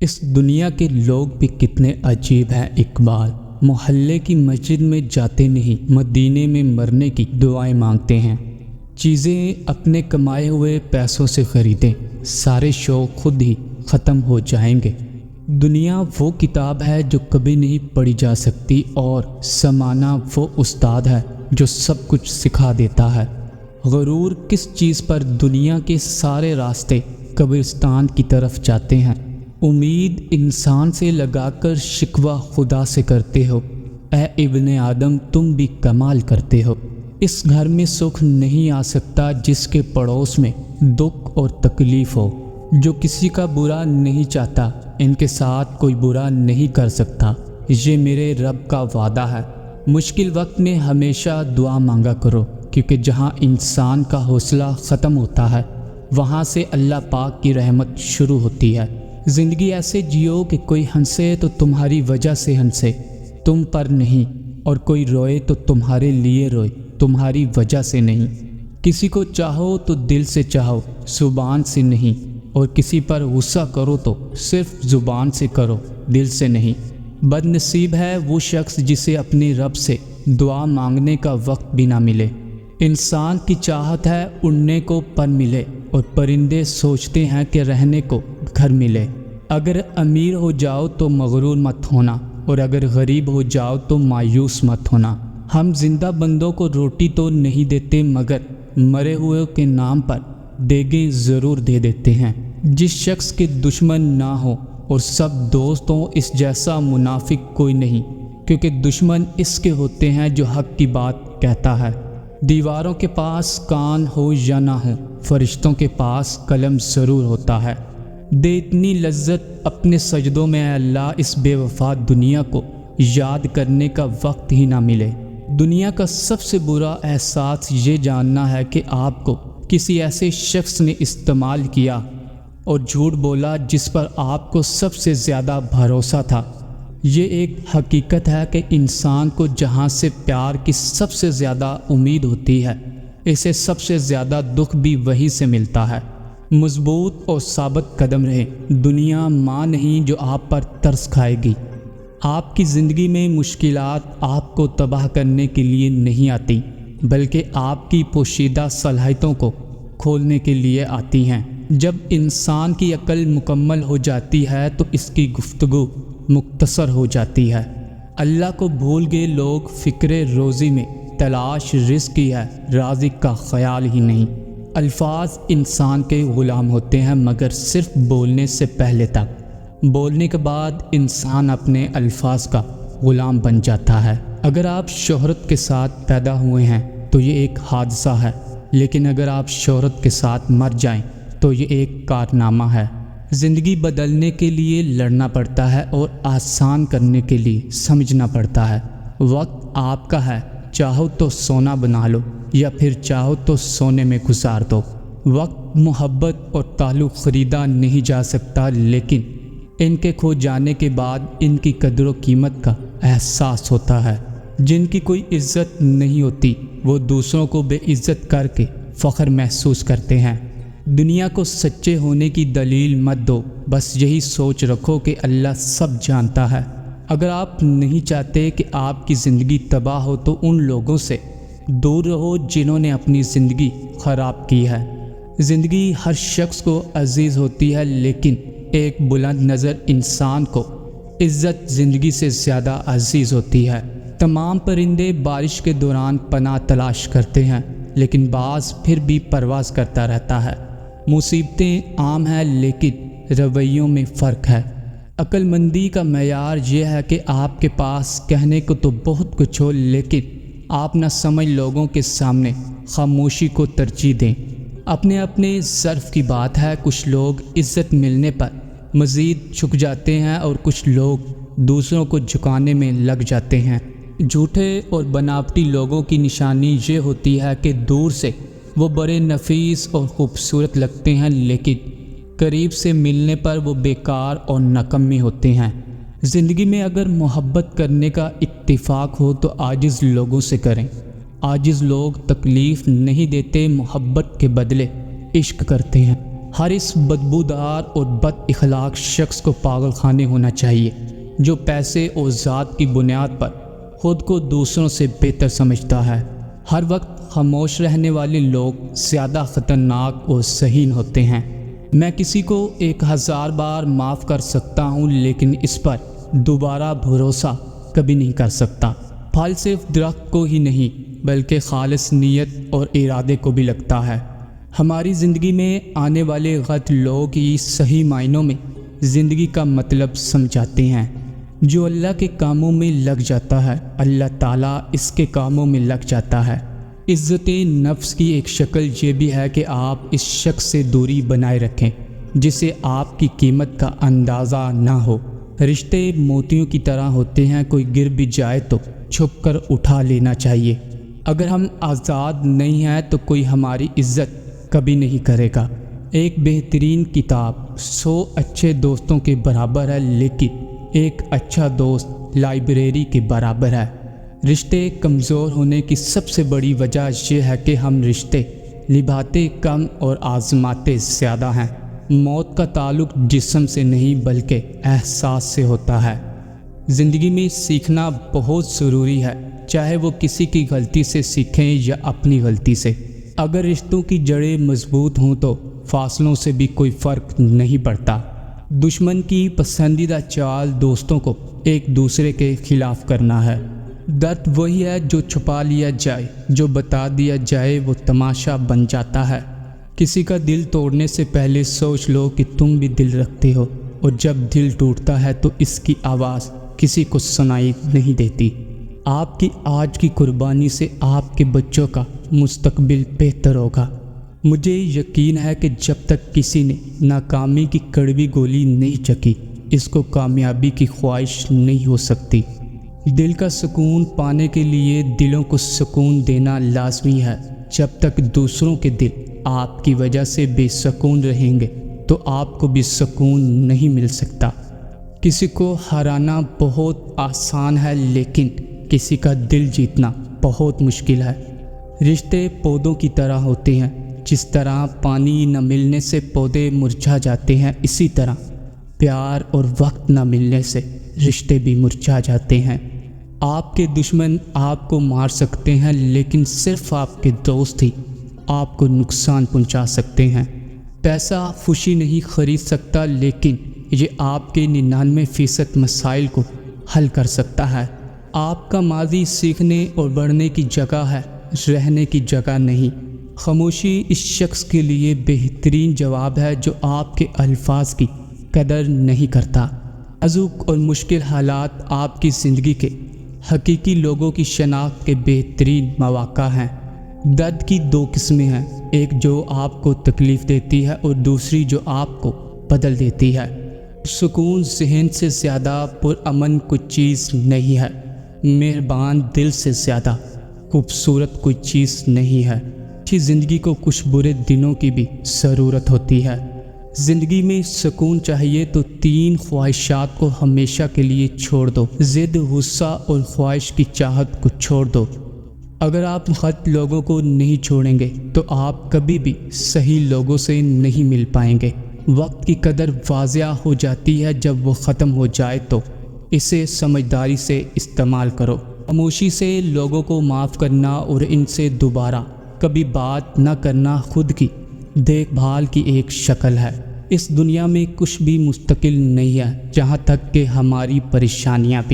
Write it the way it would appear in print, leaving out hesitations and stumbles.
اس دنیا کے لوگ بھی کتنے عجیب ہیں اقبال۔ محلے کی مسجد میں جاتے نہیں، مدینے میں مرنے کی دعائیں مانگتے ہیں۔ چیزیں اپنے کمائے ہوئے پیسوں سے خریدیں، سارے شوق خود ہی ختم ہو جائیں گے۔ دنیا وہ کتاب ہے جو کبھی نہیں پڑھی جا سکتی، اور زمانہ وہ استاد ہے جو سب کچھ سکھا دیتا ہے۔ غرور کس چیز پر دنیا کے سارے راستے قبرستان کی طرف جاتے ہیں۔ امید انسان سے لگا کر شکوہ خدا سے کرتے ہو۔ اے ابن آدم تم بھی کمال کرتے ہو۔ اس گھر میں سکھ نہیں آ سکتا جس کے پڑوس میں دکھ اور تکلیف ہو۔ جو کسی کا برا نہیں چاہتا ان کے ساتھ کوئی برا نہیں کر سکتا، یہ میرے رب کا وعدہ ہے۔ مشکل وقت میں ہمیشہ دعا مانگا کرو، کیونکہ جہاں انسان کا حوصلہ ختم ہوتا ہے وہاں سے اللہ پاک کی رحمت شروع ہوتی ہے۔ زندگی ایسے جیو کہ کوئی ہنسے تو تمہاری وجہ سے ہنسے، تم پر نہیں، اور کوئی روئے تو تمہارے لیے روئے، تمہاری وجہ سے نہیں۔ کسی کو چاہو تو دل سے چاہو، زبان سے نہیں، اور کسی پر غصہ کرو تو صرف زبان سے کرو، دل سے نہیں۔ بد نصیب ہے وہ شخص جسے اپنے رب سے دعا مانگنے کا وقت بھی نہ ملے۔ انسان کی چاہت ہے اڑنے کو پر ملے، اور پرندے سوچتے ہیں کہ رہنے کو گھر ملے۔ اگر امیر ہو جاؤ تو مغرور مت ہونا، اور اگر غریب ہو جاؤ تو مایوس مت ہونا۔ ہم زندہ بندوں کو روٹی تو نہیں دیتے، مگر مرے ہوئے کے نام پر دیگیں ضرور دے دیتے ہیں۔ جس شخص کے دشمن نہ ہو اور سب دوست ہوں، اس جیسا منافق کوئی نہیں، کیونکہ دشمن اس کے ہوتے ہیں جو حق کی بات کہتا ہے۔ دیواروں کے پاس کان ہو یا نہ ہو، فرشتوں کے پاس قلم ضرور ہوتا ہے۔ دے اتنی لذت اپنے سجدوں میں اے اللہ، اس بے وفا دنیا کو یاد کرنے کا وقت ہی نہ ملے۔ دنیا کا سب سے برا احساس یہ جاننا ہے کہ آپ کو کسی ایسے شخص نے استعمال کیا اور جھوٹ بولا جس پر آپ کو سب سے زیادہ بھروسہ تھا۔ یہ ایک حقیقت ہے کہ انسان کو جہاں سے پیار کی سب سے زیادہ امید ہوتی ہے، اسے سب سے زیادہ دکھ بھی وہی سے ملتا ہے۔ مضبوط اور ثابت قدم رہیں، دنیا ماں نہیں جو آپ پر ترس کھائے گی۔ آپ کی زندگی میں مشکلات آپ کو تباہ کرنے کے لیے نہیں آتی، بلکہ آپ کی پوشیدہ صلاحیتوں کو کھولنے کے لیے آتی ہیں۔ جب انسان کی عقل مکمل ہو جاتی ہے تو اس کی گفتگو مختصر ہو جاتی ہے۔ اللہ کو بھول گئے لوگ فکر روزی میں تلاش رزق کی ہے، رازق کا خیال ہی نہیں۔ الفاظ انسان کے غلام ہوتے ہیں، مگر صرف بولنے سے پہلے تک۔ بولنے کے بعد انسان اپنے الفاظ کا غلام بن جاتا ہے۔ اگر آپ شہرت کے ساتھ پیدا ہوئے ہیں تو یہ ایک حادثہ ہے، لیکن اگر آپ شہرت کے ساتھ مر جائیں تو یہ ایک کارنامہ ہے۔ زندگی بدلنے کے لیے لڑنا پڑتا ہے، اور آسان کرنے کے لیے سمجھنا پڑتا ہے۔ وقت آپ کا ہے، چاہو تو سونا بنا لو، یا پھر چاہو تو سونے میں گزار دو۔ وقت، محبت اور تعلق خریدا نہیں جا سکتا، لیکن ان کے کھو جانے کے بعد ان کی قدر و قیمت کا احساس ہوتا ہے۔ جن کی کوئی عزت نہیں ہوتی وہ دوسروں کو بے عزت کر کے فخر محسوس کرتے ہیں۔ دنیا کو سچے ہونے کی دلیل مت دو، بس یہی سوچ رکھو کہ اللہ سب جانتا ہے۔ اگر آپ نہیں چاہتے کہ آپ کی زندگی تباہ ہو تو ان لوگوں سے دور رہو جنہوں نے اپنی زندگی خراب کی ہے۔ زندگی ہر شخص کو عزیز ہوتی ہے، لیکن ایک بلند نظر انسان کو عزت زندگی سے زیادہ عزیز ہوتی ہے۔ تمام پرندے بارش کے دوران پناہ تلاش کرتے ہیں، لیکن باز پھر بھی پرواز کرتا رہتا ہے۔ مصیبتیں عام ہیں، لیکن رویوں میں فرق ہے۔ عقل مندی کا معیار یہ ہے کہ آپ کے پاس کہنے کو تو بہت کچھ ہو، لیکن آپ نہ سمجھ لوگوں کے سامنے خاموشی کو ترجیح دیں۔ اپنے اپنے ظرف کی بات ہے، کچھ لوگ عزت ملنے پر مزید جھک جاتے ہیں، اور کچھ لوگ دوسروں کو جھکانے میں لگ جاتے ہیں۔ جھوٹے اور بناوٹی لوگوں کی نشانی یہ ہوتی ہے کہ دور سے وہ بڑے نفیس اور خوبصورت لگتے ہیں، لیکن قریب سے ملنے پر وہ بیکار اور نکمی ہوتے ہیں۔ زندگی میں اگر محبت کرنے کا اتفاق ہو تو عاجز لوگوں سے کریں۔ عاجز لوگ تکلیف نہیں دیتے، محبت کے بدلے عشق کرتے ہیں۔ ہر اس بدبودار اور بد اخلاق شخص کو پاگل خانے ہونا چاہیے جو پیسے اور ذات کی بنیاد پر خود کو دوسروں سے بہتر سمجھتا ہے۔ ہر وقت خاموش رہنے والے لوگ زیادہ خطرناک اور ذہین ہوتے ہیں۔ میں کسی کو 1000 بار معاف کر سکتا ہوں لیکن اس پر دوبارہ بھروسہ کبھی نہیں کر سکتا۔ پھل صرف درخت کو ہی نہیں بلکہ خالص نیت اور ارادے کو بھی لگتا ہے۔ ہماری زندگی میں آنے والے غلط لوگ ہی صحیح معنوں میں زندگی کا مطلب سمجھاتے ہیں۔ جو اللہ کے کاموں میں لگ جاتا ہے اللہ تعالیٰ اس کے کاموں میں لگ جاتا ہے۔ عزت نفس کی ایک شکل یہ بھی ہے کہ آپ اس شخص سے دوری بنائے رکھیں جسے آپ کی قیمت کا اندازہ نہ ہو۔ رشتے موتیوں کی طرح ہوتے ہیں، کوئی گر بھی جائے تو چھپ کر اٹھا لینا چاہیے۔ اگر ہم آزاد نہیں ہیں تو کوئی ہماری عزت کبھی نہیں کرے گا۔ ایک بہترین کتاب 100 اچھے دوستوں کے برابر ہے لیکن ایک اچھا دوست لائبریری کے برابر ہے۔ رشتے کمزور ہونے کی سب سے بڑی وجہ یہ ہے کہ ہم رشتے نبھاتے کم اور آزماتے زیادہ ہیں۔ موت کا تعلق جسم سے نہیں بلکہ احساس سے ہوتا ہے۔ زندگی میں سیکھنا بہت ضروری ہے، چاہے وہ کسی کی غلطی سے سیکھیں یا اپنی غلطی سے۔ اگر رشتوں کی جڑیں مضبوط ہوں تو فاصلوں سے بھی کوئی فرق نہیں پڑتا۔ دشمن کی پسندیدہ چال دوستوں کو ایک دوسرے کے خلاف کرنا ہے۔ درد وہی ہے جو چھپا لیا جائے، جو بتا دیا جائے وہ تماشا بن جاتا ہے۔ کسی کا دل توڑنے سے پہلے سوچ لو کہ تم بھی دل رکھتے ہو، اور جب دل ٹوٹتا ہے تو اس کی آواز کسی کو سنائی نہیں دیتی۔ آپ کی آج کی قربانی سے آپ کے بچوں کا مستقبل بہتر ہوگا۔ مجھے یقین ہے کہ جب تک کسی نے ناکامی کی کڑوی گولی نہیں چکھی اس کو کامیابی کی خواہش نہیں ہو سکتی۔ دل کا سکون پانے کے لیے دلوں کو سکون دینا لازمی ہے۔ جب تک دوسروں کے دل آپ کی وجہ سے بے سکون رہیں گے تو آپ کو بھی سکون نہیں مل سکتا۔ کسی کو ہرانا بہت آسان ہے لیکن کسی کا دل جیتنا بہت مشکل ہے۔ رشتے پودوں کی طرح ہوتے ہیں، جس طرح پانی نہ ملنے سے پودے مرجھا جاتے ہیں اسی طرح پیار اور وقت نہ ملنے سے رشتے بھی مرجھا جاتے ہیں۔ آپ کے دشمن آپ کو مار سکتے ہیں لیکن صرف آپ کے دوست ہی آپ کو نقصان پہنچا سکتے ہیں۔ پیسہ خوشی نہیں خرید سکتا لیکن یہ آپ کے 99% مسائل کو حل کر سکتا ہے۔ آپ کا ماضی سیکھنے اور بڑھنے کی جگہ ہے، رہنے کی جگہ نہیں۔ خاموشی اس شخص کے لیے بہترین جواب ہے جو آپ کے الفاظ کی قدر نہیں کرتا۔ نازک اور مشکل حالات آپ کی زندگی کے حقیقی لوگوں کی شناخت کے بہترین مواقع ہیں۔ درد کی 2 قسمیں ہیں، ایک جو آپ کو تکلیف دیتی ہے اور دوسری جو آپ کو بدل دیتی ہے۔ سکون ذہن سے زیادہ پرامن کوئی چیز نہیں ہے، مہربان دل سے زیادہ خوبصورت کوئی چیز نہیں ہے۔ اچھی زندگی کو کچھ برے دنوں کی بھی ضرورت ہوتی ہے۔ زندگی میں سکون چاہیے تو 3 خواہشات کو ہمیشہ کے لیے چھوڑ دو۔ ضد، غصہ اور خواہش کی چاہت کو چھوڑ دو۔ اگر آپ غلط لوگوں کو نہیں چھوڑیں گے تو آپ کبھی بھی صحیح لوگوں سے نہیں مل پائیں گے۔ وقت کی قدر واضح ہو جاتی ہے جب وہ ختم ہو جائے تو اسے سمجھداری سے استعمال کرو۔ خاموشی سے لوگوں کو معاف کرنا اور ان سے دوبارہ کبھی بات نہ کرنا خود کی دیکھ بھال کی ایک شکل ہے۔ اس دنیا میں کچھ بھی مستقل نہیں ہے، جہاں تک کہ ہماری پریشانیاں بھی۔